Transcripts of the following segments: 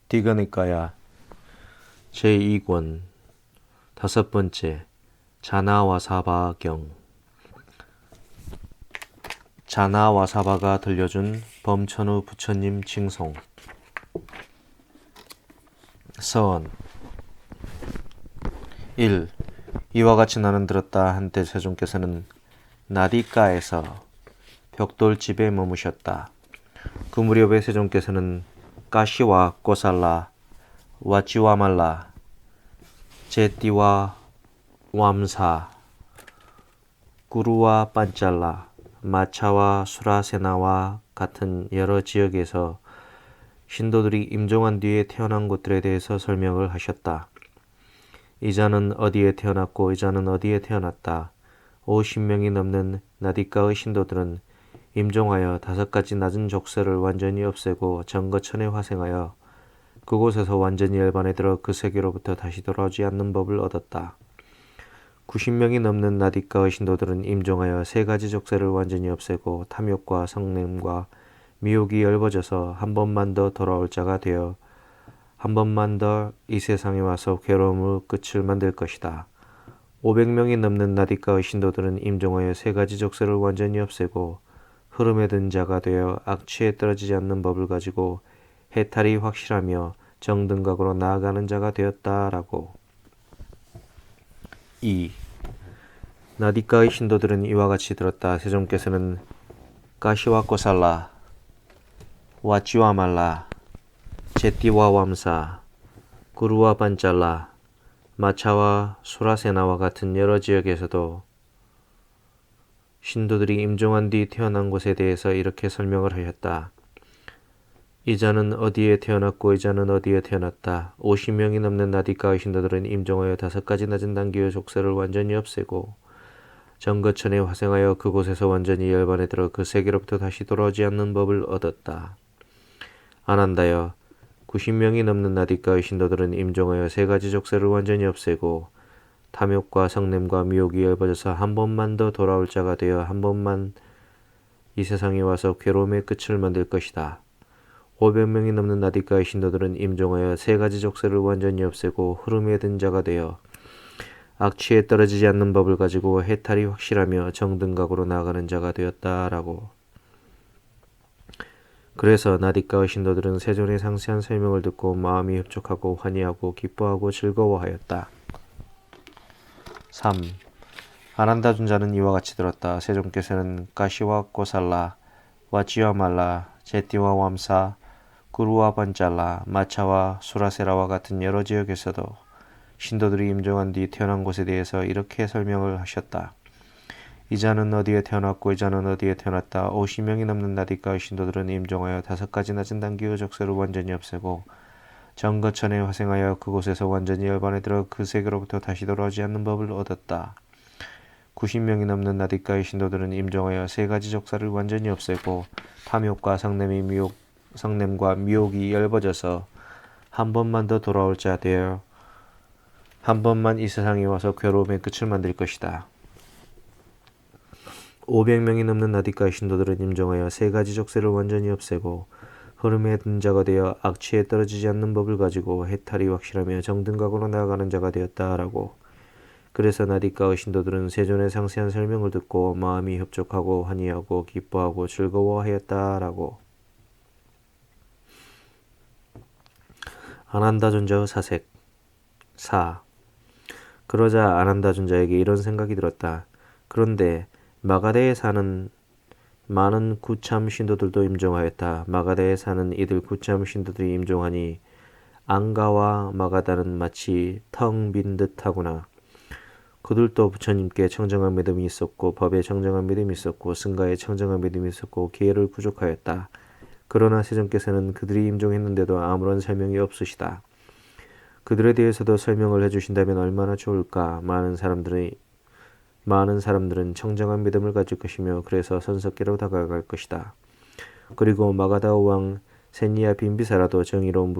디거니까야 제2권 다섯 번째 자나와사바경. 자나와사바가 들려준 범천우 부처님 칭송. 서원 1. 이와 같이 나는 들었다. 한때 세존께서는 나디가에서 벽돌집에 머무셨다. 그 무렵에 세존께서는 까시와 꼬살라, 와치와말라, 제띠와 왬사, 구루와 반잘라, 마차와 수라세나와 같은 여러 지역에서 신도들이 임종한 뒤에 태어난 곳들에 대해서 설명을 하셨다. 이자는 어디에 태어났고 이자는 어디에 태어났다. 50명이 넘는 나디가의 신도들은 임종하여 5가지 낮은 족쇄를 완전히 없애고 정거천에 화생하여 그곳에서 완전히 열반에 들어 그 세계로부터 다시 돌아오지 않는 법을 얻었다. 90명이 넘는 나디가의 신도들은 임종하여 3가지 족쇄를 완전히 없애고 탐욕과 성냄과 미혹이 엷어져서 한 번만 더 돌아올 자가 되어 한 번만 더 이 세상에 와서 괴로움의 끝을 만들 것이다. 500명이 넘는 나디가의 신도들은 임종하여 3가지 족쇄를 완전히 없애고 흐름에 든 자가 되어 악취에 떨어지지 않는 법을 가지고 해탈이 확실하며 정등각으로 나아가는 자가 되었다라고. 2. 나디가의 신도들은 이와 같이 들었다. 세존께서는 까시와 꼬살라, 와치와 말라, 제띠와 왬사, 구루와 반잘라, 마차와 수라세나와 같은 여러 지역에서도 신도들이 임종한 뒤 태어난 곳에 대해서 이렇게 설명을 하셨다. 이자는 어디에 태어났고 이자는 어디에 태어났다. 50명이 넘는 나디가의 신도들은 임종하여 5가지 낮은 단계의 족쇄를 완전히 없애고 정거천에 화생하여 그곳에서 완전히 열반에 들어 그 세계로부터 다시 돌아오지 않는 법을 얻었다. 아난다여 90명이 넘는 나디가의 신도들은 임종하여 3가지 족쇄를 완전히 없애고 탐욕과 성냄과 미혹이 엷어져서 한 번만 더 돌아올 자가 되어 한 번만 이 세상에 와서 괴로움의 끝을 만들 것이다. 500명이 넘는 나디가의 신도들은 임종하여 3가지 족쇄를 완전히 없애고 흐름에 든 자가 되어 악취에 떨어지지 않는 법을 가지고 해탈이 확실하며 정등각으로 나아가는 자가 되었다라고. 그래서 나디가의 신도들은 세존의 상세한 설명을 듣고 마음이 흡족하고 환희하고 기뻐하고 즐거워하였다. 3. 아난다 존자는 이와 같이 들었다. 세존께서는 까시와 꼬살라, 와치와 말라, 제띠와 왬사, 구루와 반잘라, 마차와 수라세라와 같은 여러 지역에서도 신도들이 임종한 뒤 태어난 곳에 대해서 이렇게 설명을 하셨다. 이자는 어디에 태어났고 이자는 어디에 태어났다. 50명이 넘는 나디가의 신도들은 임종하여 5가지 낮은 단계의 족쇄를 완전히 없애고 정거천에 화생하여 그곳에서 완전히 열반에 들어 그 세계로부터 다시 돌아오지 않는 법을 얻었다. 90명이 넘는 나디가의 신도들은 임종하여 3가지 족쇄를 완전히 없애고 탐욕과 성냄과 미혹이 엷어져서 한 번만 더 돌아올 자 되어 한 번만 이 세상에 와서 괴로움의 끝을 만들 것이다. 500명이 넘는 나디가의 신도들은 임종하여 3가지 족쇄를 완전히 없애고 흐름에 든 자가 되어 악취에 떨어지지 않는 법을 가지고 해탈이 확실하며 정등각으로 나아가는 자가 되었다라고. 그래서 나디가의 신도들은 세존의 상세한 설명을 듣고 마음이 흡족하고 환희하고 기뻐하고 즐거워하였다라고. 아난다 존자의 사색. 4. 그러자 아난다 존자에게 이런 생각이 들었다. 그런데 마가다에 사는 많은 구참 신도들도 임종하였다. 마가다에 사는 이들 구참 신도들이 임종하니 앙가와 마가다는 마치 텅 빈 듯하구나. 그들도 부처님께 청정한 믿음이 있었고 법에 청정한 믿음이 있었고 승가에 청정한 믿음이 있었고 기회를 부족하였다. 그러나 세존께서는 그들이 임종했는데도 아무런 설명이 없으시다. 그들에 대해서도 설명을 해주신다면 얼마나 좋을까. 많은 사람들은 청정한 믿음을 가질 것이며 그래서 선석계로 다가갈 것이다. 그리고 마가다 왕 세니아 빈비사라도 정의로운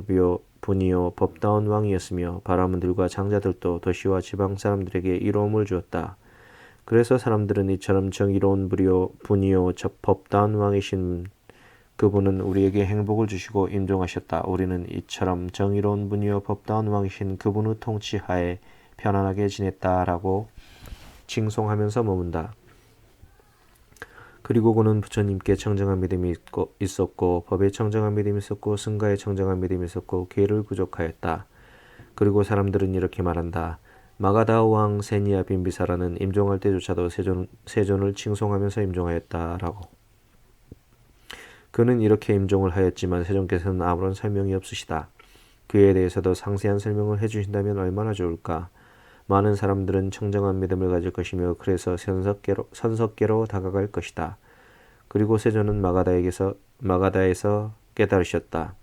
분이요 법다운 왕이었으며 바라문들과 장자들도 도시와 지방 사람들에게 이로움을 주었다. 그래서 사람들은 이처럼 정의로운 분이요 법다운 왕이신 그분은 우리에게 행복을 주시고 임종하셨다. 우리는 이처럼 정의로운 분이요 법다운 왕이신 그분의 통치하에 편안하게 지냈다라고 칭송하면서 머문다. 그리고 그는 부처님께 청정한 믿음이 있었고 법에 청정한 믿음이 있었고 승가에 청정한 믿음이 있었고 계를 구족하였다. 그리고 사람들은 이렇게 말한다. 마가다 왕 세니아 빈비사라는 임종할 때조차도 세존을 칭송하면서 임종하였다라고. 그는 이렇게 임종을 하였지만 세존께서는 아무런 설명이 없으시다. 그에 대해서도 상세한 설명을 해주신다면 얼마나 좋을까. 많은 사람들은 청정한 믿음을 가질 것이며 그래서 선석계로 다가갈 것이다. 그리고 세존은 마가다에서 깨달으셨다.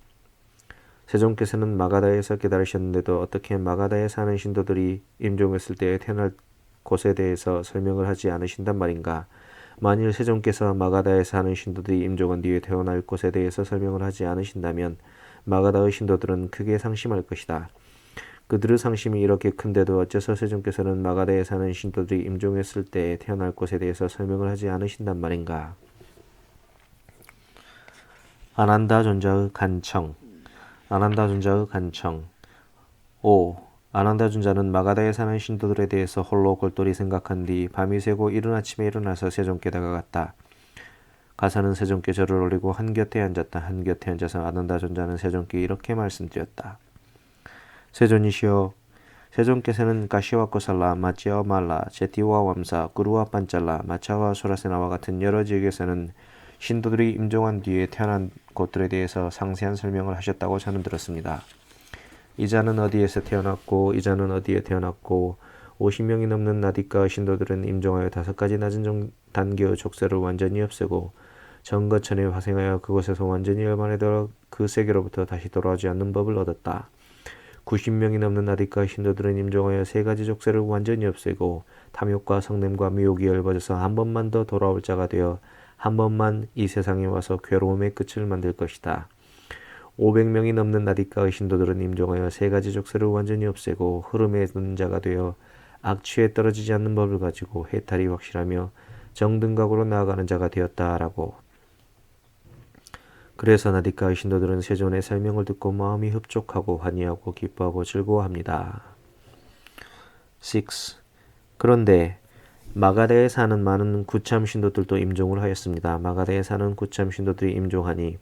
세존께서는 마가다에서 깨달으셨는데도 어떻게 마가다에 사는 신도들이 임종했을 때에 태어날 곳에 대해서 설명을 하지 않으신단 말인가. 만일 세존께서 마가다에 사는 신도들이 임종한 뒤에 태어날 곳에 대해서 설명을 하지 않으신다면 마가다의 신도들은 크게 상심할 것이다. 그들의 상심이 이렇게 큰데도 어째서 세존께서는 마가다에 사는 신도들이 임종했을 때에 태어날 곳에 대해서 설명을 하지 않으신단 말인가. 아난다 존자의 간청. 5. 아난다 존자는 마가다에 사는 신도들에 대해서 홀로 골똘히 생각한 뒤 밤이 새고 이른 아침에 일어나서 세존께 다가갔다. 가서는 세존께 절을 올리고 한곁에 앉았다. 한곁에 앉아서 아난다 존자는 세존께 이렇게 말씀드렸다. 세존이시여, 세존께서는 가시와 코살라, 마치와 말라, 제티와 왬사, 구루와 반잘라, 마차와 소라세나와 같은 여러 지역에서는 신도들이 임종한 뒤에 태어난 곳들에 대해서 상세한 설명을 하셨다고 저는 들었습니다. 이자는 어디에서 태어났고 이자는 어디에 태어났고 50명이 넘는 나디카 신도들은 임종하여 5가지 낮은 단계의 족쇄를 완전히 없애고 정거천에 화생하여 그곳에서 완전히 열만하도록 그 세계로부터 다시 돌아오지 않는 법을 얻었다. 90명이 넘는 나디카 신도들은 임종하여 3가지 족쇄를 완전히 없애고 탐욕과 성냄과 미혹이 열버져서 한 번만 더 돌아올 자가 되어 한 번만 이 세상에 와서 괴로움의 끝을 만들 것이다. 500명이 넘는 나디카의 신도들은 임종하여 3가지 족쇄를 완전히 없애고 흐름에 드는 자가 되어 악취에 떨어지지 않는 법을 가지고 해탈이 확실하며 정등각으로 나아가는 자가 되었다라고. 그래서 나디카의 신도들은 세존의 설명을 듣고 마음이 흡족하고 환희하고 기뻐하고 즐거워합니다. 6. 그런데 마가다에 사는 많은 구참 신도들도 임종을 하였습니다. 마가다에 사는 구참 신도들이 임종하니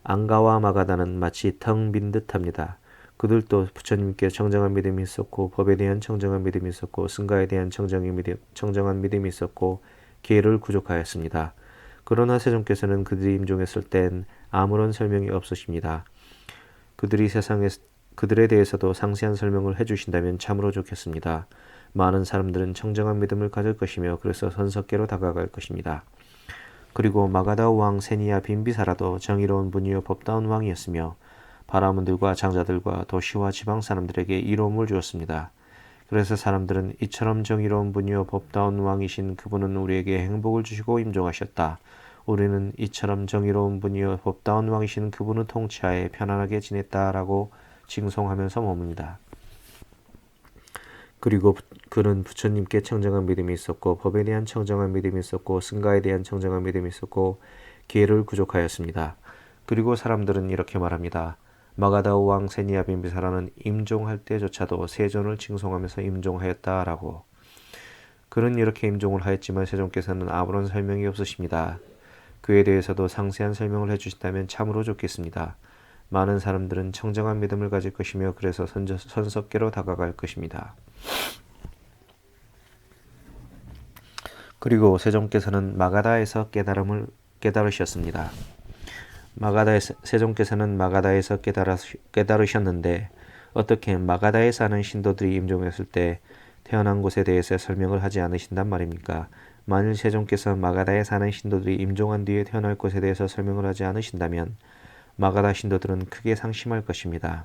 앙가와 마가다는 마치 텅 빈 듯합니다. 그들도 부처님께 청정한 믿음이 있었고 법에 대한 청정한 믿음이 있었고 승가에 대한 청정한 믿음이 있었고 계를 구족하였습니다. 그러나 세존께서는 그들이 임종했을 땐 아무런 설명이 없으십니다. 그들에 대해서도 상세한 설명을 해주신다면 참으로 좋겠습니다. 많은 사람들은 청정한 믿음을 가질 것이며 그래서 선석계로 다가갈 것입니다. 그리고 마가다 왕 세니아 빈비사라도 정의로운 분이요 법다운 왕이었으며 바라문들과 장자들과 도시와 지방 사람들에게 이로움을 주었습니다. 그래서 사람들은 이처럼 정의로운 분이요 법다운 왕이신 그분은 우리에게 행복을 주시고 임종하셨다. 우리는 이처럼 정의로운 분이요 법다운 왕이신 그분의 통치하에 편안하게 지냈다라고 칭송하면서 머뭅니다. 그리고 그는 부처님께 청정한 믿음이 있었고 법에 대한 청정한 믿음이 있었고 승가에 대한 청정한 믿음이 있었고 계를 구족하였습니다. 그리고 사람들은 이렇게 말합니다. 마가다우 왕 세니아 빈비사라는 임종할 때조차도 세존을 칭송하면서 임종하였다라고. 그는 이렇게 임종을 하였지만 세존께서는 아무런 설명이 없으십니다. 그에 대해서도 상세한 설명을 해주신다면 참으로 좋겠습니다. 많은 사람들은 청정한 믿음을 가질 것이며 그래서 선석계로 다가갈 것입니다. 그리고 세존께서는 마가다에서 깨달으셨습니다. 세존께서는 마가다에서 깨달으셨는데 어떻게 마가다에 사는 신도들이 임종했을 때 태어난 곳에 대해서 설명을 하지 않으신단 말입니까? 만일 세존께서 마가다에 사는 신도들이 임종한 뒤에 태어날 곳에 대해서 설명을 하지 않으신다면 마가다 신도들은 크게 상심할 것입니다.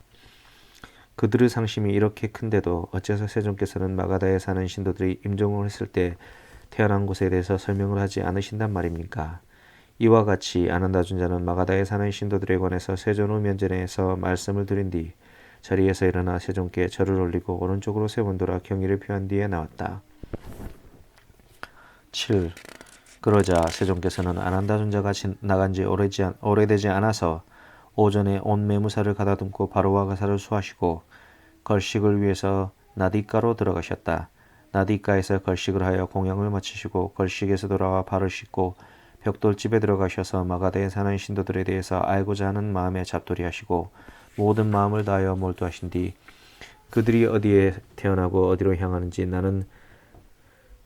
그들의 상심이 이렇게 큰데도 어째서 세존께서는 마가다에 사는 신도들이 임종을 했을 때 태어난 곳에 대해서 설명을 하지 않으신단 말입니까? 이와 같이 아난다 존자는 마가다에 사는 신도들에 관해서 세존의 면전에서 말씀을 드린 뒤 자리에서 일어나 세존께 절을 올리고 오른쪽으로 3번 돌아 경의를 표한 뒤에 나왔다. 7. 그러자 세종께서는 아난다 존자가 나간 지 오래되지 않아서 오전에 온 매무사를 가다듬고 바로와 가사를 수하시고 걸식을 위해서 나디가로 들어가셨다. 나디가에서 걸식을 하여 공양을 마치시고 걸식에서 돌아와 발을 씻고 벽돌집에 들어가셔서 마가다에 사는 신도들에 대해서 알고자 하는 마음에 잡돌이하시고 모든 마음을 다하여 몰두하신 뒤 그들이 어디에 태어나고 어디로 향하는지 나는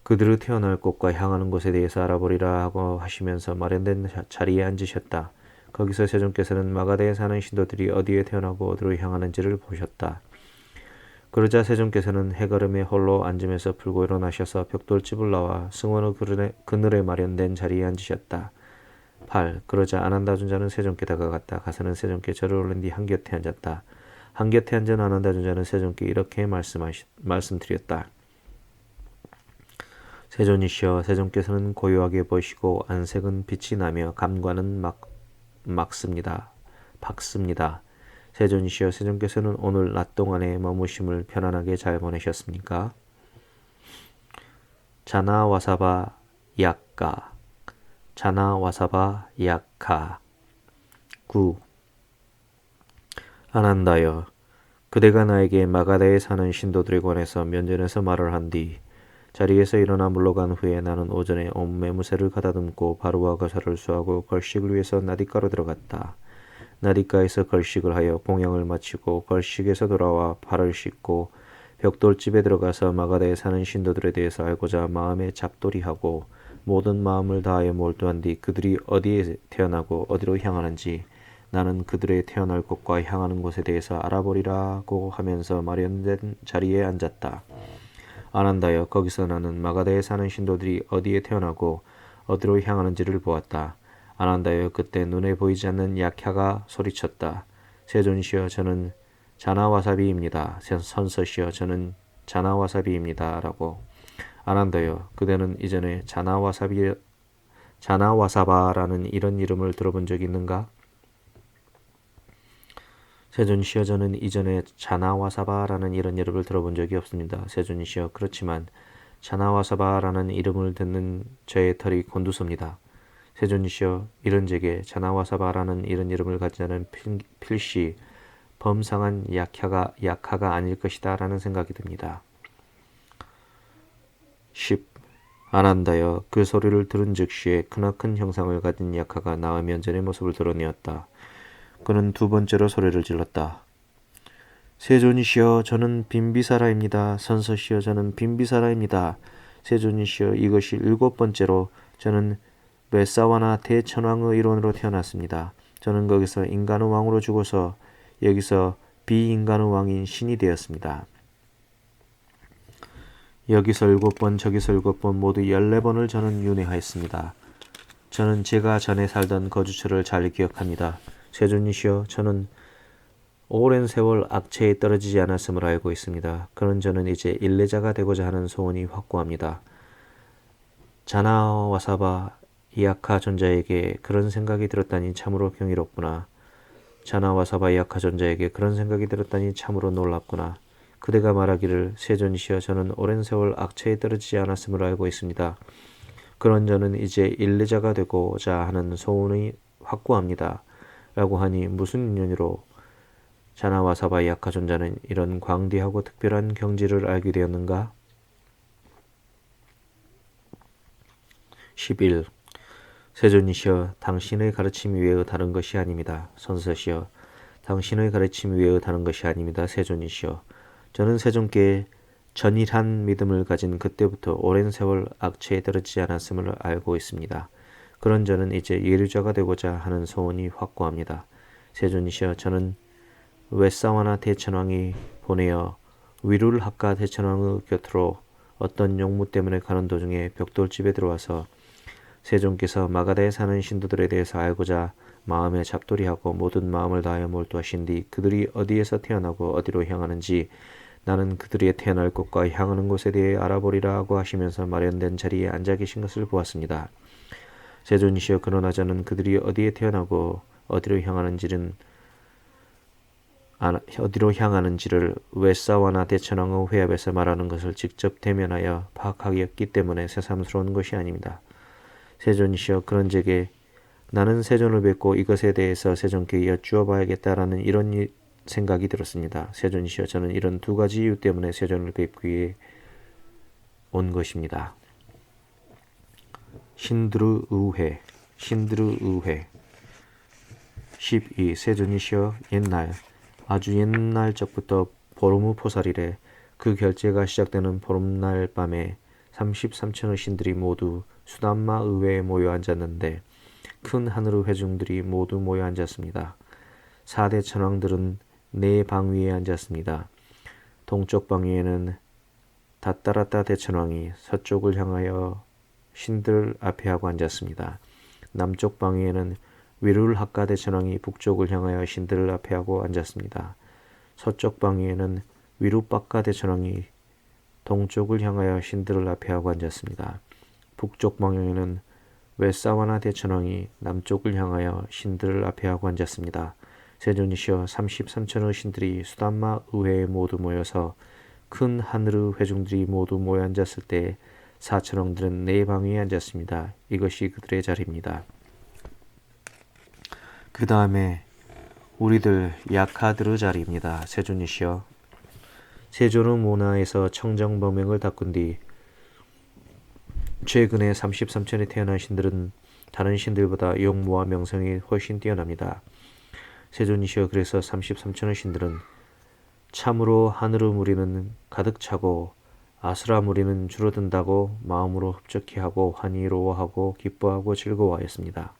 그들의 태어날 곳과 향하는 곳에 대해서 알아보리라 하고 하시면서 마련된 자리에 앉으셨다. 거기서 세종께서는 마가다에 사는 신도들이 어디에 태어나고 어디로 향하는지를 보셨다. 그러자 세종께서는 해걸음에 홀로 앉으면서 풀고 일어나셔서 벽돌집을 나와 승원의 그늘에 마련된 자리에 앉으셨다. 8. 그러자 아난다 존자는 세종께 다가갔다. 가서는 세종께 절을 올린 뒤 한곁에 앉았다. 한곁에 앉은 아난다 존자는 세종께 이렇게 말씀드렸다. 세존이시여, 세종께서는 고요하게 보시고 안색은 빛이 나며 감관은 박습니다. 세존이시여, 세종께서는 오늘 낮 동안의 머무심을 편안하게 잘 보내셨습니까? 자나와사바 약가 9. 아난다여, 그대가 나에게 마가다에 사는 신도들에 관해서 면전에서 말을 한 뒤 자리에서 일어나 물러간 후에 나는 오전에 온 매무새를 가다듬고 바로와 가사를 수하고 걸식을 위해서 나디가로 들어갔다. 나디가에서 걸식을 하여 공양을 마치고 걸식에서 돌아와 발을 씻고 벽돌집에 들어가서 마가다에 사는 신도들에 대해서 알고자 마음에 잡돌이하고 모든 마음을 다하여 몰두한 뒤 그들이 어디에 태어나고 어디로 향하는지 나는 그들의 태어날 곳과 향하는 곳에 대해서 알아보리라고 하면서 마련된 자리에 앉았다. 아난다여, 거기서 나는 마가다에 사는 신도들이 어디에 태어나고 어디로 향하는지를 보았다. 아난다여, 그때 눈에 보이지 않는 약야가 소리쳤다. 세존이시여, 저는 자나와사비입니다. 선서시여, 저는 자나와사비입니다. 라고. 아난다여, 그대는 이전에 자나와사바라는 이런 이름을 들어본 적이 있는가? 세존이시여, 저는 이전에 자나와사바라는 이런 이름을 들어본 적이 없습니다. 세존이시여, 그렇지만 자나와사바라는 이름을 듣는 저의 털이 곤두섭니다. 세존이시여, 이런 제게 자나와사바라는 이런 이름을 가진 자는 필시 범상한 약하가 아닐 것이다 라는 생각이 듭니다. 10. 아난다여, 그 소리를 들은 즉시에 크나큰 형상을 가진 약하가 나와 면전의 모습을 드러내었다. 그는 두 번째로 소리를 질렀다. 세존이시여, 저는 빈비사라입니다. 선서시여, 저는 빈비사라입니다. 세존이시여, 이것이 7번째로 저는 메사와나 대천왕의 일원으로 태어났습니다. 저는 거기서 인간의 왕으로 죽어서 여기서 비인간의 왕인 신이 되었습니다. 여기서 7번, 저기서 7번, 모두 14번을 저는 윤회하였습니다. 저는 제가 전에 살던 거주처를 잘 기억합니다. 세존이시여, 저는 오랜 세월 악체에 떨어지지 않았음을 알고 있습니다. 그런 저는 이제 일례자가 되고자 하는 소원이 확고합니다. 자나와사바 이아카 존자에게 그런 생각이 들었다니 참으로 경이롭구나. 자나와사바 이아카 존자에게 그런 생각이 들었다니 참으로 놀랍구나. 그대가 말하기를 세존이시여, 저는 오랜 세월 악체에 떨어지지 않았음을 알고 있습니다. 그런 저는 이제 일례자가 되고자 하는 소원이 확고합니다. 라고 하니 무슨 인연으로 자나와사바 이아카 존자는 이런 광대하고 특별한 경지를 알게 되었는가? 11. 세존이시여, 당신의 가르침 외의 다른 것이 아닙니다. 선서시여, 당신의 가르침 외의 다른 것이 아닙니다. 세존이시여, 저는 세존께 전일한 믿음을 가진 그때부터 오랜 세월 악체에 떨어지지 않았음을 알고 있습니다. 그런 저는 이제 예류자가 되고자 하는 소원이 확고합니다. 세존이시여, 저는 웨사와나 대천왕이 보내어 위룰학가 대천왕의 곁으로 어떤 용무 때문에 가는 도중에 벽돌집에 들어와서 세종께서 마가다에 사는 신도들에 대해서 알고자 마음에 잡돌이하고 모든 마음을 다하여 몰두하신 뒤 그들이 어디에서 태어나고 어디로 향하는지 나는 그들이 태어날 곳과 향하는 곳에 대해 알아보리라고 하시면서 마련된 자리에 앉아 계신 것을 보았습니다. 세존이시여, 그러나 저는 그들이 어디에 태어나고 어디로 향하는지를 웨사와나 대천왕의 회합에서 말하는 것을 직접 대면하여 파악하였기 때문에 새삼스러운 것이 아닙니다. 세존이시여 그런즉 나는 세존을 뵙고 이것에 대해서 세존께 여쭈어 봐야겠다라는 이런 생각이 들었습니다. 세존이시여 저는 이런 두 가지 이유 때문에 세존을 뵙기 위해 온 것입니다. 신드르 의회 12. 세존이시여 아주 옛날 적부터 보름의 포살이래 그 결제가 시작되는 보름날 밤에 33천의 신들이 모두 수담마 의회에 모여 앉았는데 큰 하늘의 회중들이 모두 모여 앉았습니다. 4대 천왕들은 4방 위에 앉았습니다. 동쪽 방 위에는 다따라따 대천왕이 서쪽을 향하여 신들 앞에 하고 앉았습니다. 남쪽 방 위에는 위룰하카 대천왕이 북쪽을 향하여 신들을 앞에 하고 앉았습니다. 서쪽 방 위에는 위루빠카 대천왕이 동쪽을 향하여 신들을 앞에 하고 앉았습니다. 북쪽 방향에는 웨사와나 대천왕이 남쪽을 향하여 신들을 앞에 하고 앉았습니다. 세존이시여 33천의 신들이 수담마 의회에 모두 모여서 큰 하늘의 회중들이 모두 모여 앉았을 때 4천왕들은 4방 위에 앉았습니다. 이것이 그들의 자리입니다. 그 다음에 우리들 약하들의 자리입니다. 세존이시여 세존의 문화에서 청정범행을 닦은 뒤 최근에 33천에 태어난 신들은 다른 신들보다 용모와 명성이 훨씬 뛰어납니다. 세존이시여 그래서 33천의 신들은 참으로 하늘의 무리는 가득 차고 아수라 무리는 줄어든다고 마음으로 흡족해하고 환희로워하고 기뻐하고 즐거워하였습니다.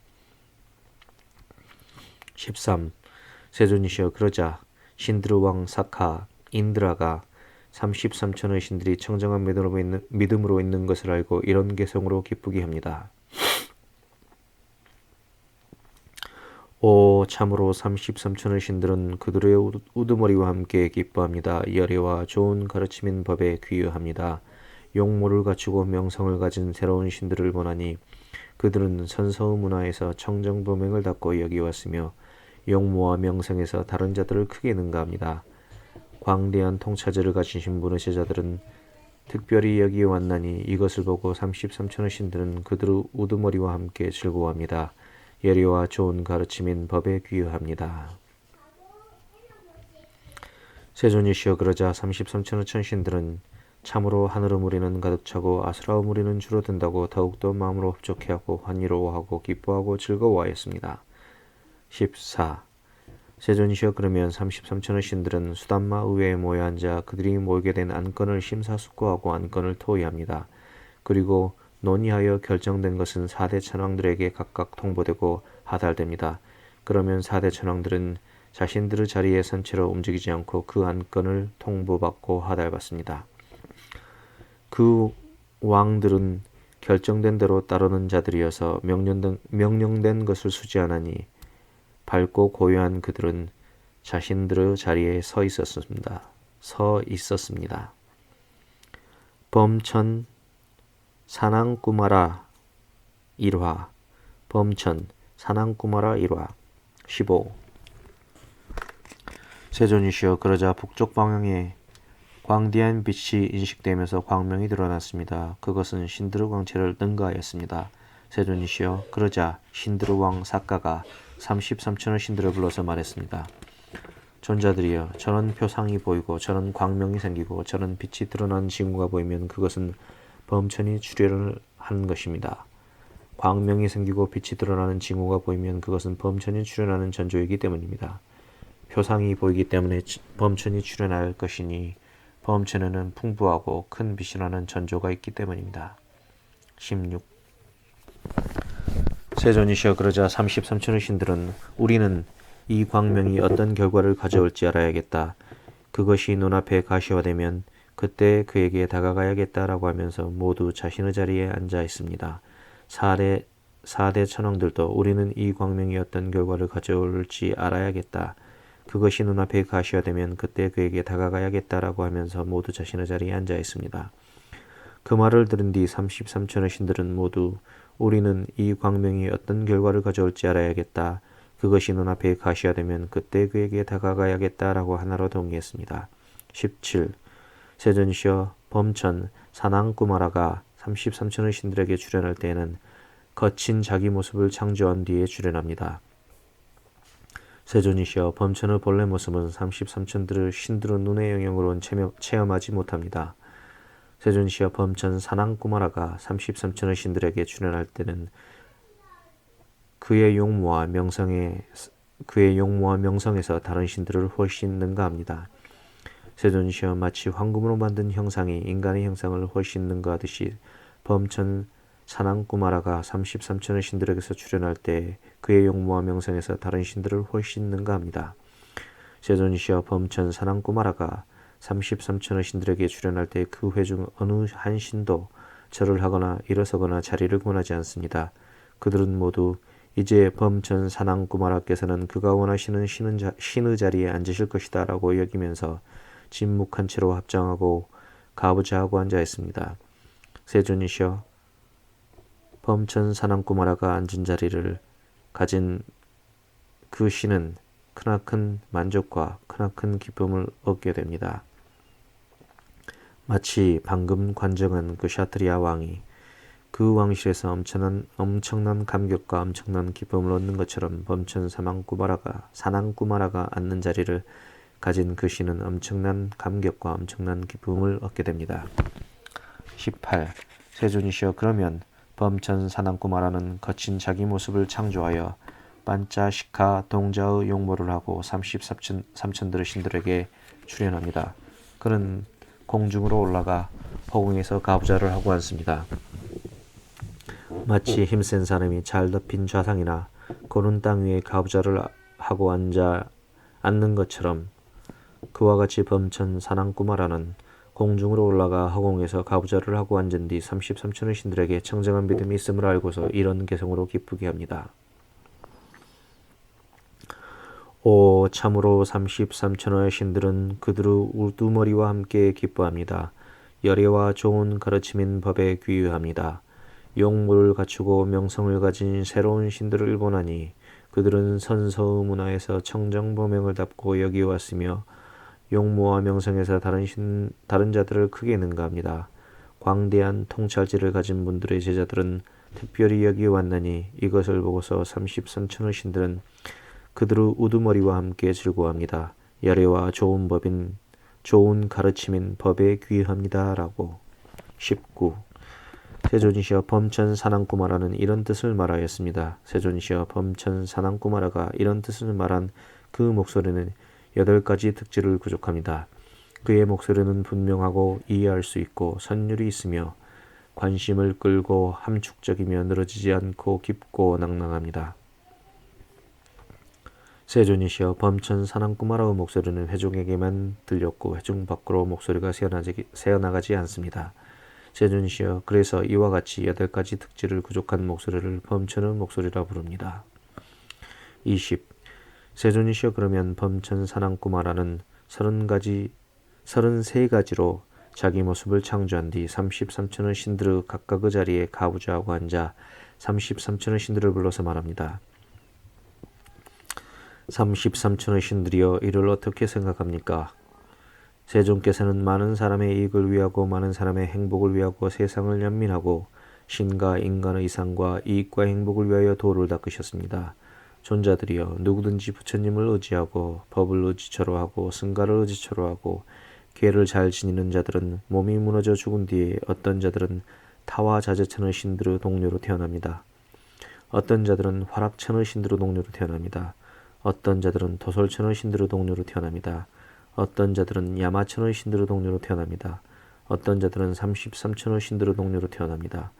13. 세존이시여 그러자 신드르 왕 사카 인드라가 33천의 신들이 청정한 믿음으로 있는 것을 알고 이런 개성으로 기쁘게 합니다. 오 참으로 33천의 신들은 그들의 우두머리와 함께 기뻐합니다. 열애와 좋은 가르침인 법에 귀유합니다. 용모를 갖추고 명성을 가진 새로운 신들을 보나니 그들은 선서의 문화에서 청정범행을 닦고 여기왔으며 용모와 명성에서 다른 자들을 크게 능가합니다. 광대한 통차지를 가지신 분의 제자들은 특별히 여기에 왔나니 이것을 보고 33천의 신들은 그들의 우두머리와 함께 즐거워합니다. 예리와 좋은 가르침인 법에 귀유합니다. 세존이시여 그러자 33천의 천신들은 참으로 하늘의 무리는 가득 차고 아수라의 무리는 줄어든다고 더욱더 마음으로 흡족해하고 환희로워하고 기뻐하고 즐거워하였습니다. 14. 세존이시여 그러면 33천의 신들은 수담마 의회에 모여 앉아 그들이 모이게 된 안건을 심사숙고하고 안건을 토의합니다. 그리고 논의하여 결정된 것은 4대 천왕들에게 각각 통보되고 하달됩니다. 그러면 4대 천왕들은 자신들의 자리에 선 채로 움직이지 않고 그 안건을 통보받고 하달받습니다. 그 왕들은 결정된 대로 따르는 자들이어서 명령된 것을 수지하나니 밝고 고요한 그들은 자신들의 자리에 서 있었습니다. 범천 사낭꾸마라 1화 범천 사낭꾸마라 1화 15. 세존이시여 그러자 북쪽 방향에 광대한 빛이 인식되면서 광명이 드러났습니다. 그것은 신드르 광채를 능가하였습니다. 세존이시여 그러자 신드르 왕 사카가 33천의 신들을 불러서 말했습니다. 존자들이여 저런 표상이 보이고 저런 광명이 생기고 저런 빛이 드러난 징후가 보이면 그것은 범천이 출현을 한 것입니다. 광명이 생기고 빛이 드러나는 징후가 보이면 그것은 범천이 출현하는 전조이기 때문입니다. 표상이 보이기 때문에 범천이 출현할 것이니 범천에는 풍부하고 큰 빛이 나는 전조가 있기 때문입니다. 16. 세존이시여 그러자 33천의 신들은 우리는 이 광명이 어떤 결과를 가져올지 알아야겠다. 그것이 눈앞에 가시화되면 그때 그에게 다가가야겠다라고 하면서 모두 자신의 자리에 앉아 있습니다. 4대 천왕들도 우리는 이 광명이 어떤 결과를 가져올지 알아야겠다. 그것이 눈앞에 가시화되면 그때 그에게 다가가야겠다라고 하면서 모두 자신의 자리에 앉아 있습니다. 그 말을 들은 뒤 33천의 신들은 모두 우리는 이 광명이 어떤 결과를 가져올지 알아야겠다. 그것이 눈앞에 가시화되면 그때 그에게 다가가야겠다라고 하나로 동의했습니다. 17. 세존이시여 범천 사낭꾸마라가 33천의 신들에게 출현할 때에는 거친 자기 모습을 창조한 뒤에 출현합니다. 세존이시여 범천의 본래 모습은 33천들을 신들의 눈의 영역으로는 체험하지 못합니다. 세존이시여 범천 사낭구마라가 33천의 신들에게 출현할 때는 그의 용모와 명성에서 다른 신들을 훨씬 능가합니다. 세존이시여 마치 황금으로 만든 형상이 인간의 형상을 훨씬 능가하듯이 범천 사낭구마라가 33천의 신들에게서 출현할 때 그의 용모와 명성에서 다른 신들을 훨씬 능가합니다. 세존이시여 범천 사낭구마라가 33천의 신들에게 출현할 때 그 회 중 어느 한 신도 절을 하거나 일어서거나 자리를 권하지 않습니다. 그들은 모두 이제 범천 사낭구마라께서는 그가 원하시는 신의 자리에 앉으실 것이다 라고 여기면서 침묵한 채로 합장하고 가부좌하고 앉아 있습니다. 세존이시여 범천 사낭구마라가 앉은 자리를 가진 그 신은 크나큰 만족과 크나큰 기쁨을 얻게 됩니다. 마치 방금 관정한 그 샤트리아 왕이 그 왕실에서 엄청난 감격과 엄청난 기쁨을 얻는 것처럼 범천 사낭구마라가 앉는 자리를 가진 그 신은 엄청난 감격과 엄청난 기쁨을 얻게 됩니다. 18. 세존이시여 그러면 범천 사낭구마라는 거친 자기 모습을 창조하여 반짜시카 동자의 용모를 하고 33천들의 신들에게 출현합니다. 그는 공중으로 올라가 허공에서 가부좌를 하고 앉습니다. 마치 힘센 사람이 잘 덮인 좌상이나 고른 땅 위에 가부좌를 하고 앉는 것처럼 그와 같이 범천 사낭구마라는 공중으로 올라가 허공에서 가부좌를 하고 앉은 뒤 33천의 신들에게 청정한 믿음이 있음을 알고서 이런 개성으로 기쁘게 합니다. 오 참으로 33천의 신들은 그들의 우두머리와 함께 기뻐합니다. 열애와 좋은 가르침인 법에 귀의합니다. 용모를 갖추고 명성을 가진 새로운 신들을 보나니 그들은 선서의 문화에서 청정보명을 답고 여기왔으며 용모와 명성에서 다른 자들을 크게 능가합니다. 광대한 통찰지를 가진 분들의 제자들은 특별히 여기왔나니 이것을 보고서 33천의 신들은 그들의 우두머리와 함께 즐거워합니다. 열애와 좋은 가르침인 법에 귀의합니다. 라고. 19. 세존이시여 범천 사낭구마라는 이런 뜻을 말하였습니다. 세존이시여 범천 사낭구마라가 이런 뜻을 말한 그 목소리는 8가지 특질을 구족합니다. 그의 목소리는 분명하고 이해할 수 있고 선율이 있으며 관심을 끌고 함축적이며 늘어지지 않고 깊고 낭낭합니다. 세존이시여 범천 사낭구마라의 목소리는 회중에게만 들렸고 회중 밖으로 목소리가 새어나가지 않습니다. 세존이시여 그래서 이와 같이 8가지 특질을 구족한 목소리를 범천의 목소리라 부릅니다. 20. 세존이시여 그러면 범천 사낭구마라는 33가지로 자기 모습을 창조한 뒤 33천의 신들의 각각의 자리에 가부좌하고 앉아 33천의 신들을 불러서 말합니다. 33천의 신들이여 이를 어떻게 생각합니까? 세존께서는 많은 사람의 이익을 위하고 많은 사람의 행복을 위하고 세상을 연민하고 신과 인간의 이상과 이익과 행복을 위하여 도를 닦으셨습니다. 존자들이여 누구든지 부처님을 의지하고 법을 의지처로 하고 승가를 의지처로 하고 계를 잘 지니는 자들은 몸이 무너져 죽은 뒤에 어떤 자들은 타와 자재천의 신들의 동료로 태어납니다. 어떤 자들은 화락천의 신들의 동료로 태어납니다. 어떤 자들은 도솔천의 신들의 동료로 태어납니다. 어떤 자들은 야마천의 신들의 동료로 태어납니다. 어떤 자들은 33천의 신들의 동료로 태어납니다.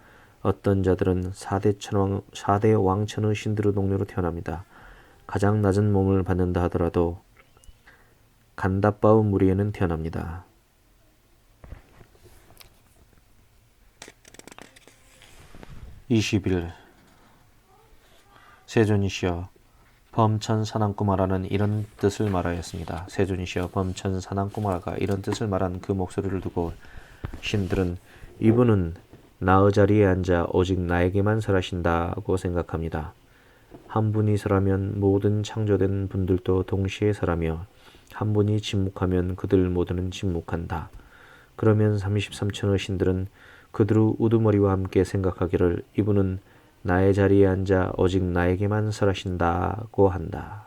어떤 자들은 4대 왕천의 신들의 동료로 태어납니다. 가장 낮은 몸을 받는다 하더라도 간다바의 무리에는 태어납니다. 21. 세존이시여 범천 사낭구마라는 이런 뜻을 말하였습니다. 세존이시여 범천 사낭구마라가 이런 뜻을 말한 그 목소리를 두고 신들은 이분은 나의 자리에 앉아 오직 나에게만 설하신다고 생각합니다. 한 분이 설하면 모든 창조된 분들도 동시에 설하며 한 분이 침묵하면 그들 모두는 침묵한다. 그러면 33천의 신들은 그들의 우두머리와 함께 생각하기를 이분은 나의 자리에 앉아 오직 나에게만 설하신다고 한다.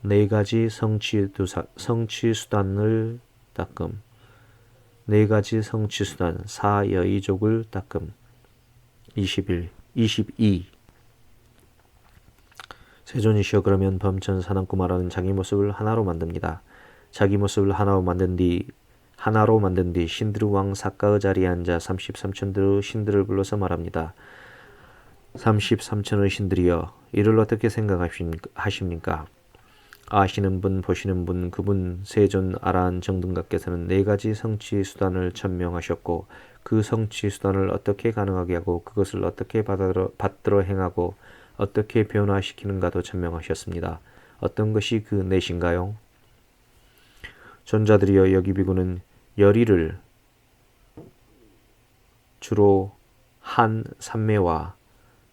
네 가지 성취수단을 닦음. 네 가지 성취수단 사여의족을 닦음. 21. 22. 세존이시여 그러면 범천사난구마라는 자기 모습을 하나로 만듭니다. 자기 모습을 하나로 만든 뒤 신드르 왕 사가의 자리에 앉아 33천들의 신들을 불러서 말합니다. 33천의 신들이여 이를 어떻게 생각하십니까? 아시는 분 보시는 분 그분 세존 아라한 정등각께서는 네 가지 성취 수단을 천명하셨고 그 성취 수단을 어떻게 가능하게 하고 그것을 어떻게 받들어 행하고 어떻게 변화시키는가도 천명하셨습니다. 어떤 것이 그 넷인가요? 존자들이여 여기 비구는 열의를 주로 한 삼매와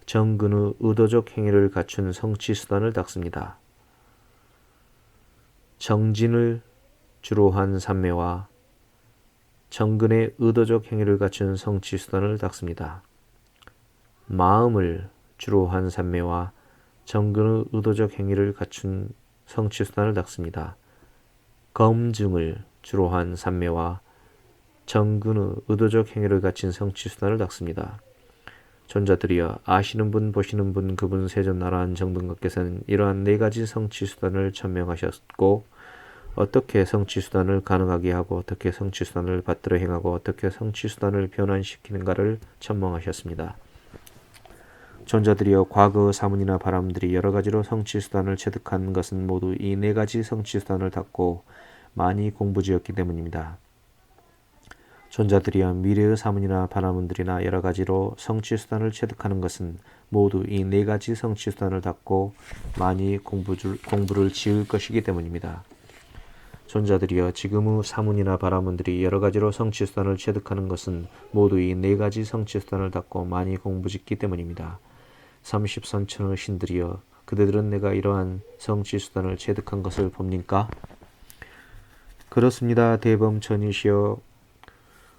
정근의 의도적 행위를 갖춘 성취 수단을 닦습니다. 정진을 주로 한 삼매와 정근의 의도적 행위를 갖춘 성취 수단을 닦습니다. 마음을 주로 한 삼매와 정근의 의도적 행위를 갖춘 성취 수단을 닦습니다. 검증을 주로 한 삼매와 정근의 의도적 행위를 갖춘 성취 수단을 닦습니다. 존자들이여 아시는 분 보시는 분 그분 세존나라한 정등각께서는 이러한 네 가지 성취 수단을 천명하셨고 어떻게 성취 수단을 가능하게 하고 어떻게 성취 수단을 받들어 행하고 어떻게 성취 수단을 변환시키는가를 천명하셨습니다. 존자들이여 과거 사문이나 바람들이 여러 가지로 성취 수단을 체득한 것은 모두 이 네 가지 성취 수단을 닦고 많이 공부지었기 때문입니다. 존자들이여 미래의 사문이나 바라문들이나 여러 가지로 성취수단을 체득하는 것은 모두 이 네 가지 성취수단을 닦고 많이 공부를 지을 것이기 때문입니다. 존자들이여 지금의 사문이나 바라문들이 여러 가지로 성취수단을 체득하는 것은 모두 이 네 가지 성취수단을 닦고 많이 공부짓기 때문입니다. 33천의 신들이여 그대들은 내가 이러한 성취수단을 체득한 것을 봅니까? 그렇습니다. 대범천이시여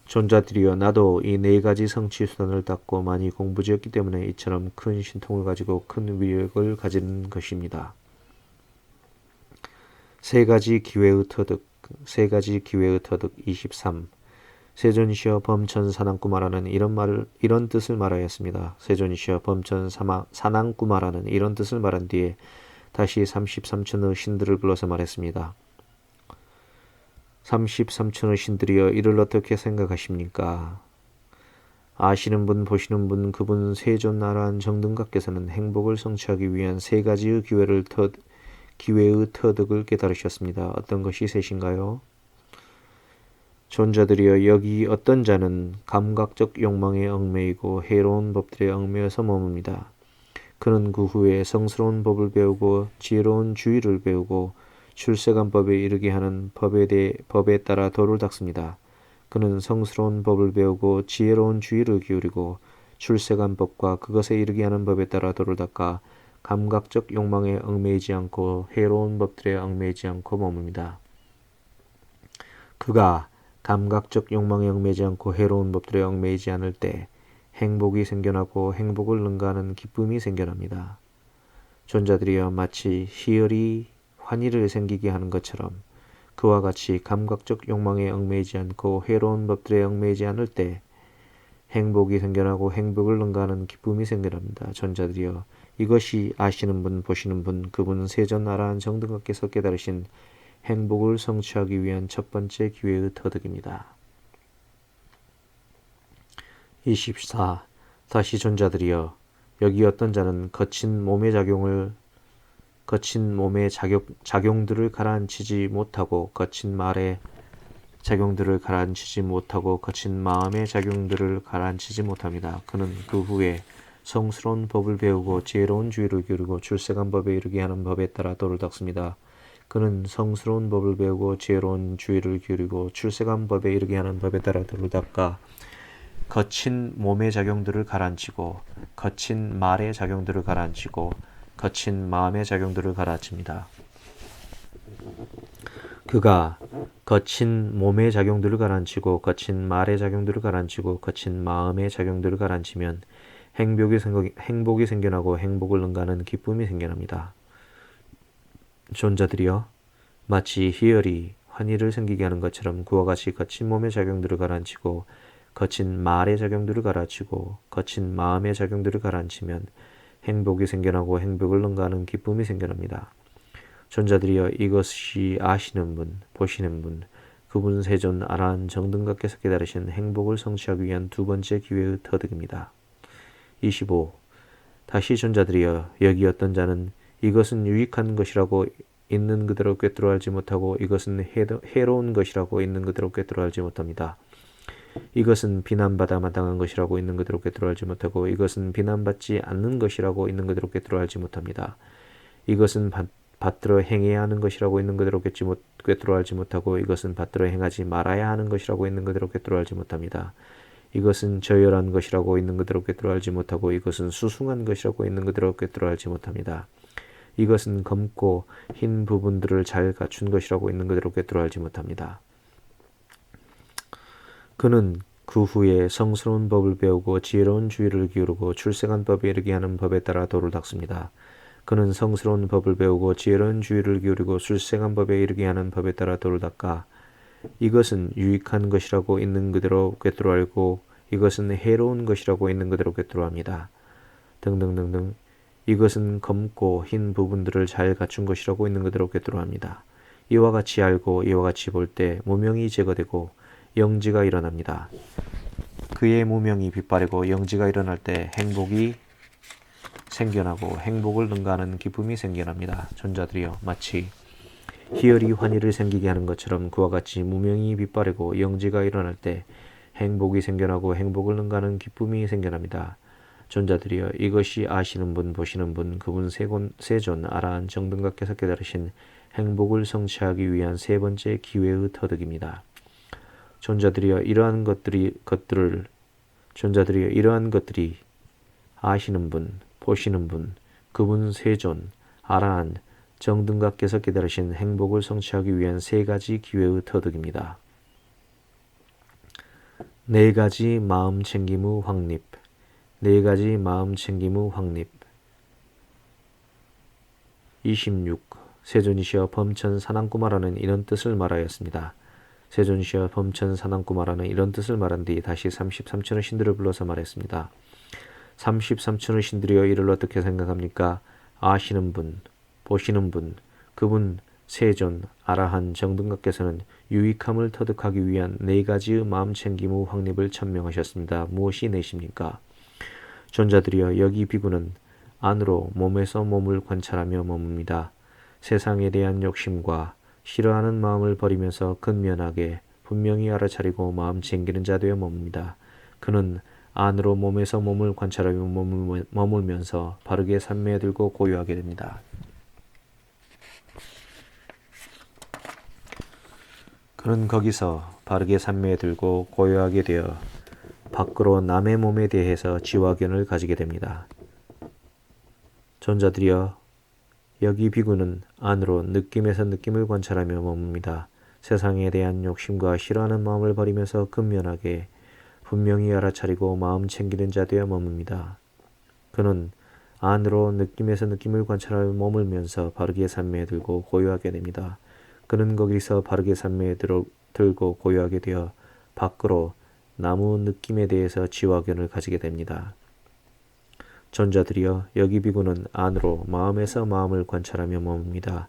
존자들이여 나도 이 네 가지 성취 수단을 닦고 많이 공부지었기 때문에 이처럼 큰 신통을 가지고 큰 위력을 가진 것입니다. 세 가지 기회의 터득 23. 세존이시여 범천사난구마라는 이런 뜻을 말하였습니다. 세존이시여 범천사난구마라는 이런 뜻을 말한 뒤에 다시 33천의 신들을 불러서 말했습니다. 33천의 신들이여 이를 어떻게 생각하십니까? 아시는 분 보시는 분 그분 세존나라한 정등각께서는 행복을 성취하기 위한 세 가지의 기회의 터득을 깨달으셨습니다. 어떤 것이 셋인가요? 존자들이여 여기 어떤 자는 감각적 욕망에 얽매이고 해로운 법들에 얽매여서 머뭅니다. 그는 그 후에 성스러운 법을 배우고 지혜로운 주의를 배우고 출세간 법에 이르게 하는 법에 따라 도를 닦습니다. 그는 성스러운 법을 배우고 지혜로운 주의를 기울이고 출세간 법과 그것에 이르게 하는 법에 따라 도를 닦아 감각적 욕망에 얽매이지 않고 해로운 법들에 얽매이지 않고 머뭅니다. 그가 감각적 욕망에 얽매이지 않고 해로운 법들에 얽매이지 않을 때 행복이 생겨나고 행복을 능가하는 기쁨이 생겨납니다. 존자들이여 마치 희열이 환희를 생기게 하는 것처럼 그와 같이 감각적 욕망에 얽매이지 않고 해로운 법들에 얽매이지 않을 때 행복이 생겨나고 행복을 능가하는 기쁨이 생겨납니다. 존자들이여 이것이 아시는 분 보시는 분 그분 세존나라한 정등각께서 깨달으신 행복을 성취하기 위한 첫 번째 기회의 터득입니다. 24. 다시 존자들이여 여기 어떤 자는 거친 몸의 작용들을 가라앉히지 못하고 거친 말의 작용들을 가라앉히지 못하고 거친 마음의 작용들을 가라앉히지 못합니다. 그는 그 후에 성스러운 법을 배우고 지혜로운 주의를 기울이고 출세간 법에 이르게 하는 법에 따라 도를 닦습니다. 그는 성스러운 법을 배우고 지혜로운 주의를 기울이고 출세간 법에 이르게 하는 법에 따라 도를 닦아 거친 몸의 작용들을 가라앉히고 거친 말의 작용들을 가라앉히고 거친 마음의 작용들을 가라앉힙니다. 그가 거친 몸의 작용들을 가라앉히고 거친 말의 작용들을 가라앉히고 거친 마음의 작용들을 가라앉히면 행복이 생겨나고 행복을 능가하는 기쁨이 생겨납니다. 존자들이여 마치 희열이 환희를 생기게 하는 것처럼 그와 같이 거친 몸의 작용들을 가라앉히고 거친 말의 작용들을 가라앉히고 거친 마음의 작용들을 가라앉히면 행복이 생겨나고 행복을 능가하는 기쁨이 생겨납니다. 존자들이여 이것이 아시는 분, 보시는 분, 그분 세존 아라한 정등각께서 깨달으신 행복을 성취하기 위한 두 번째 기회의 터득입니다. 25. 다시 존자들이여 여기 어떤 자는 이것은 유익한 것이라고 있는 그대로 꿰뚫어 알지 못하고 이것은 해로운 것이라고 있는 그대로 꿰뚫어 알지 못합니다. 이것은 비난받아 마땅한 것이라고 있는 그대로 꿰뚫어 알지 못하고 이것은 비난받지 않는 것이라고 있는 그대로 꿰뚫어 알지 못합니다. 이것은 받들어 행해야 하는 것이라고 있는 그대로 꿰뚫어 알지 못하고 이것은 받들어 행하지 말아야 하는 것이라고 있는 그대로 꿰뚫어 알지 못합니다. 이것은 저열한 것이라고 있는 그대로 꿰뚫어 알지 못하고 이것은 수승한 것이라고 있는 그대로 꿰뚫어 알지 못합니다. 이것은 검고 흰 부분들을 잘 갖춘 것이라고 있는 그대로 꿰뚫어 알지 못합니다. 그는 그 후에 성스러운 법을 배우고 지혜로운 주의를 기울이고 출생한 법에 이르게 하는 법에 따라 도를 닦습니다. 그는 성스러운 법을 배우고 지혜로운 주의를 기울이고 출생한 법에 이르게 하는 법에 따라 도를 닦아 이것은 유익한 것이라고 있는 그대로 꿰뚫어 알고 이것은 해로운 것이라고 있는 그대로 꿰뚫어 합니다. 등등등등. 이것은 검고 흰 부분들을 잘 갖춘 것이라고 있는 그대로 꿰뚫어 합니다. 이와 같이 알고 이와 같이 볼 때 무명이 제거되고 영지가 일어납니다. 그의 무명이 빛바래고 영지가 일어날 때 행복이 생겨나고 행복을 능가하는 기쁨이 생겨납니다. 존자들이여 마치 희열이 환희를 생기게 하는 것처럼 그와 같이 무명이 빛바래고 영지가 일어날 때 행복이 생겨나고 행복을 능가하는 기쁨이 생겨납니다. 존자들이여 이것이 아시는 분 보시는 분 그분 세존 아라한 정등각께서 깨달으신 행복을 성취하기 위한 세 번째 기회의 터득입니다. 존자들이여 이러한 것들이 아시는 분 보시는 분 그분 세존 아라한 정등각께서 깨달으신 행복을 성취하기 위한 세 가지 기회의 터득입니다. 네 가지 마음 챙김의 확립. 네 가지 마음 챙김의 확립. 26. 세존이시여 범천사난구마라는 이런 뜻을 말하였습니다. 세존이시여 범천사난구마라는 이런 뜻을 말한 뒤 다시 33천의 신들을 불러서 말했습니다. 33천의 신들이여 이를 어떻게 생각합니까? 아시는 분, 보시는 분, 그분 세존, 아라한 정등각께서는 유익함을 터득하기 위한 네 가지의 마음 챙김의 확립을 천명하셨습니다. 무엇이 넷입니까? 존자들이여 여기 비구는 안으로 몸에서 몸을 관찰하며 머뭅니다. 세상에 대한 욕심과 싫어하는 마음을 버리면서 근면하게 분명히 알아차리고 마음 챙기는 자 되어 머뭅니다. 그는 안으로 몸에서 몸을 관찰하며 머물면서 바르게 산매들고 고요하게 됩니다. 그는 거기서 바르게 산매들고 고요하게 되어 밖으로 남의 몸에 대해서 지화견을 가지게 됩니다. 존자들이여 여기 비구는 안으로 느낌에서 느낌을 관찰하며 머뭅니다. 세상에 대한 욕심과 싫어하는 마음을 버리면서 근면하게 분명히 알아차리고 마음 챙기는 자 되어 머뭅니다. 그는 안으로 느낌에서 느낌을 관찰하며 머물면서 바르게 산매에 들고 고요하게 됩니다. 그는 거기서 바르게 산매에 들고 고요하게 되어 밖으로 나무 느낌에 대해서 지화견을 가지게 됩니다. 존자들이여 여기 비구는 안으로 마음에서 마음을 관찰하며 머뭅니다.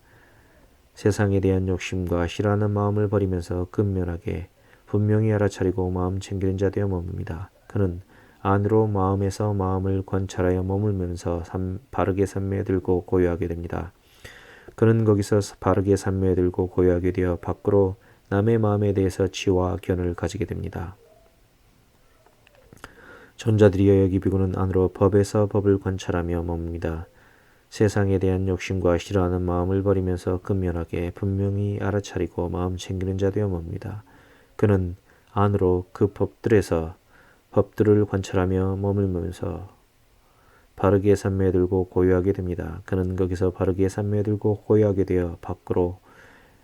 세상에 대한 욕심과 싫어하는 마음을 버리면서 근면하게 분명히 알아차리고 마음 챙기는 자 되어 머뭅니다. 그는 안으로 마음에서 마음을 관찰하여 머물면서 바르게 산매에 들고 고요하게 됩니다. 그는 거기서 바르게 산매에 들고 고요하게 되어 밖으로 남의 마음에 대해서 지화견을 가지게 됩니다. 존자들이여 여기 비구는 안으로 법에서 법을 관찰하며 머뭅니다. 세상에 대한 욕심과 싫어하는 마음을 버리면서 근면하게 분명히 알아차리고 마음 챙기는 자 되어 머뭅니다. 그는 안으로 그 법들을 관찰하며 머물면서 바르게 산매에 들고 고요하게 됩니다. 그는 거기서 바르게 산매에 들고 고요하게 되어 밖으로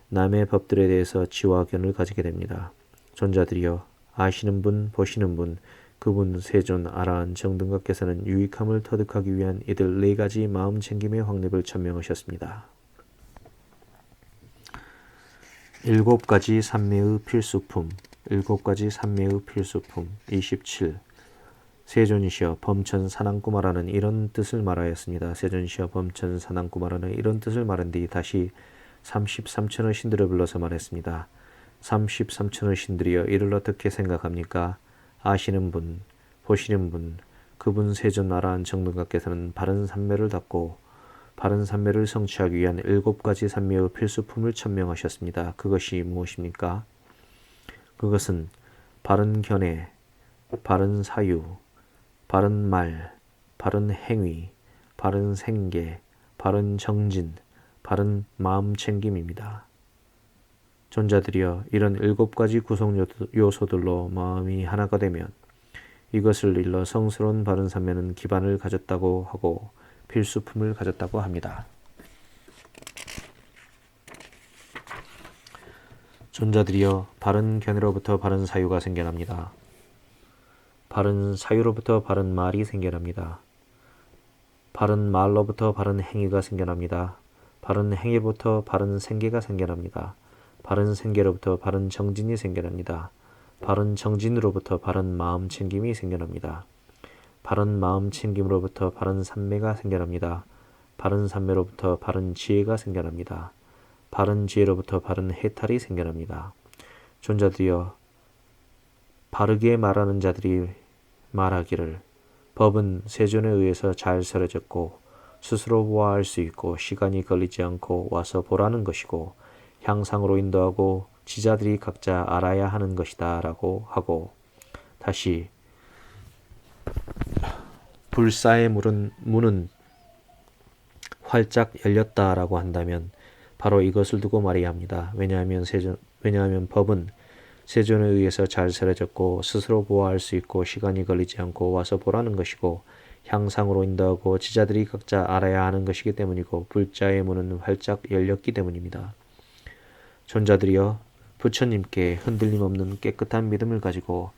남의 법들에 대해서 지화견을 가지게 됩니다. 존자들이여 아시는 분 보시는 분 그분 세존 아라한 정등각께서는 유익함을 터득하기 위한 이들 네 가지 마음 챙김의 확립을 천명하셨습니다. 7가지 삼매의 필수품 27. 세존이시여 범천사난구마라는 이런 뜻을 말하였습니다. 세존이시여 범천사난구마라는 이런 뜻을 말한 뒤 다시 33천의 신들을 불러서 말했습니다. 33천의 신들이여 이를 어떻게 생각합니까? 아시는 분, 보시는 분, 그분 세존 아라한 정등각께서는 바른 삼매를 닫고 바른 삼매를 성취하기 위한 7가지 삼매의 필수품을 천명하셨습니다. 그것이 무엇입니까? 그것은 바른 견해, 바른 사유, 바른 말, 바른 행위, 바른 생계, 바른 정진, 바른 마음 챙김입니다. 존자들이여 이런 7가지 구성 요소들로 마음이 하나가 되면 이것을 일러 성스러운 바른 삼매는 기반을 가졌다고 하고 필수품을 가졌다고 합니다. 존자들이여 바른 견해로부터 바른 사유가 생겨납니다. 바른 사유로부터 바른 말이 생겨납니다. 바른 말로부터 바른 행위가 생겨납니다. 바른 행위부터 바른 생계가 생겨납니다. 바른 생계로부터 바른 정진이 생겨납니다. 바른 정진으로부터 바른 마음 챙김이 생겨납니다. 바른 마음 챙김으로부터 바른 삼매가 생겨납니다. 바른 삼매로부터 바른 지혜가 생겨납니다. 바른 지혜로부터 바른 해탈이 생겨납니다. 존자들이여 바르게 말하는 자들이 말하기를 법은 세존에 의해서 잘 설해졌고 스스로 보아할 수 있고 시간이 걸리지 않고 와서 보라는 것이고 향상으로 인도하고 지자들이 각자 알아야 하는 것이다 라고 하고 다시 불사의 문은 활짝 열렸다 라고 한다면 바로 이것을 두고 말해야 합니다. 왜냐하면 법은 세존에 의해서 잘 설해졌고 스스로 보아할 수 있고 시간이 걸리지 않고 와서 보라는 것이고 향상으로 인도하고 지자들이 각자 알아야 하는 것이기 때문이고 불자의 문은 활짝 열렸기 때문입니다. 존자들이여 부처님께 흔들림 없는 깨끗한 믿음을 가지고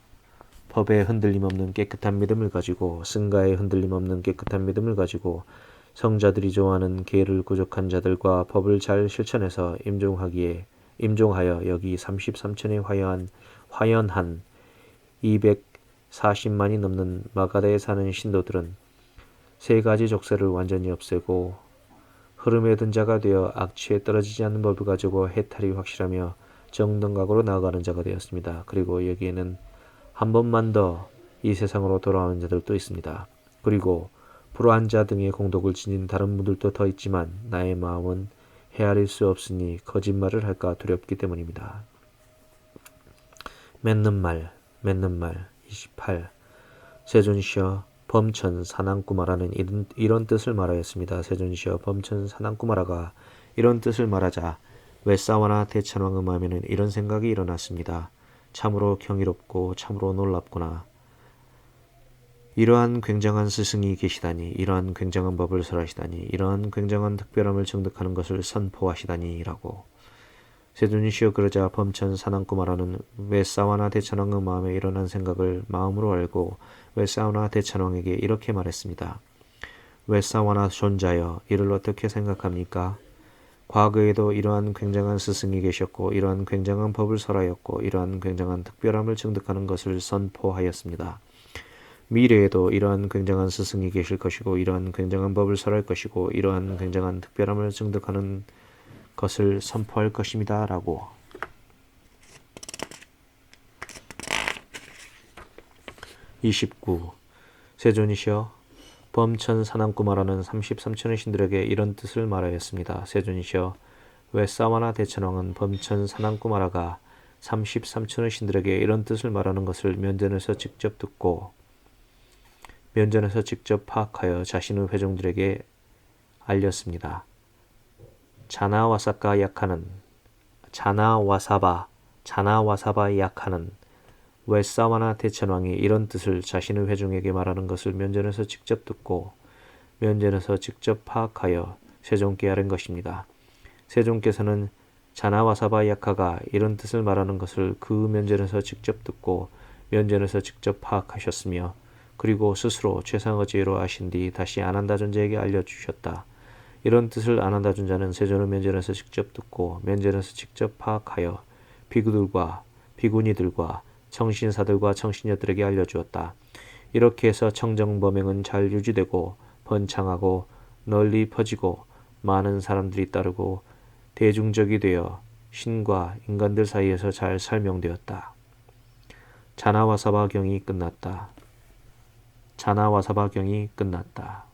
법에 흔들림 없는 깨끗한 믿음을 가지고 승가에 흔들림 없는 깨끗한 믿음을 가지고 성자들이 좋아하는 계를 구족한 자들과 법을 잘 실천해서 임종하여 여기 33천에 화연한 240만이 넘는 마가다에 사는 신도들은 3가지 족쇄를 완전히 없애고 흐름에 든 자가 되어 악취에 떨어지지 않는 법을 가지고 해탈이 확실하며 정등각으로 나아가는 자가 되었습니다. 그리고 여기에는 한 번만 더 이 세상으로 돌아오는 자들도 있습니다. 그리고 불화한 자 등의 공덕을 지닌 다른 분들도 더 있지만 나의 마음은 헤아릴 수 없으니 거짓말을 할까 두렵기 때문입니다. 맺는 말 28. 세존이시여 범천사난구마라는 이런 뜻을 말하였습니다. 세존이시여 범천사난구마라가 이런 뜻을 말하자 웨사와나 대천왕의 마음에는 이런 생각이 일어났습니다. 참으로 경이롭고 참으로 놀랍구나. 이러한 굉장한 스승이 계시다니, 이러한 굉장한 법을 설하시다니, 이러한 굉장한 특별함을 증득하는 것을 선포하시다니 라고. 세존이시여 그러자 범천사난구마라는 웨사와나 대천왕의 마음에 일어난 생각을 마음으로 알고 웨사와나 대천왕에게 이렇게 말했습니다. 웨사와나 존자여 이를 어떻게 생각합니까? 과거에도 이러한 굉장한 스승이 계셨고 이러한 굉장한 법을 설하였고 이러한 굉장한 특별함을 증득하는 것을 선포하였습니다. 미래에도 이러한 굉장한 스승이 계실 것이고 이러한 굉장한 법을 설할 것이고 이러한 굉장한 특별함을 증득하는 것을 선포할 것입니다. 라고. 세존이시여 범천사난구마라는 33천의 신들에게 이런 뜻을 말하였습니다. 세존이시여 웨사와나 대천왕은 범천사난구마라가 33천의 신들에게 이런 뜻을 말하는 것을 면전에서 직접 듣고 면전에서 직접 파악하여 자신의 회중들에게 알렸습니다. 자나와사바 약하는 웨사와나 대천왕이 이런 뜻을 자신의 회중에게 말하는 것을 면전에서 직접 듣고 면전에서 직접 파악하여 세존께 아른 것입니다. 세존께서는 자나와사바 야카가 이런 뜻을 말하는 것을 그 면전에서 직접 듣고 면전에서 직접 파악하셨으며 그리고 스스로 최상의죄로 아신 뒤 다시 아난다 존자에게 알려주셨다. 이런 뜻을 아난다 존자는 세존의 면전에서 직접 듣고 면전에서 직접 파악하여 비구들과 비구니들과 청신사들과 청신녀들에게 알려주었다. 이렇게 해서 청정범행은 잘 유지되고 번창하고 널리 퍼지고 많은 사람들이 따르고 대중적이 되어 신과 인간들 사이에서 잘 설명되었다. 자나와사바경이 끝났다. 자나와사바경이 끝났다.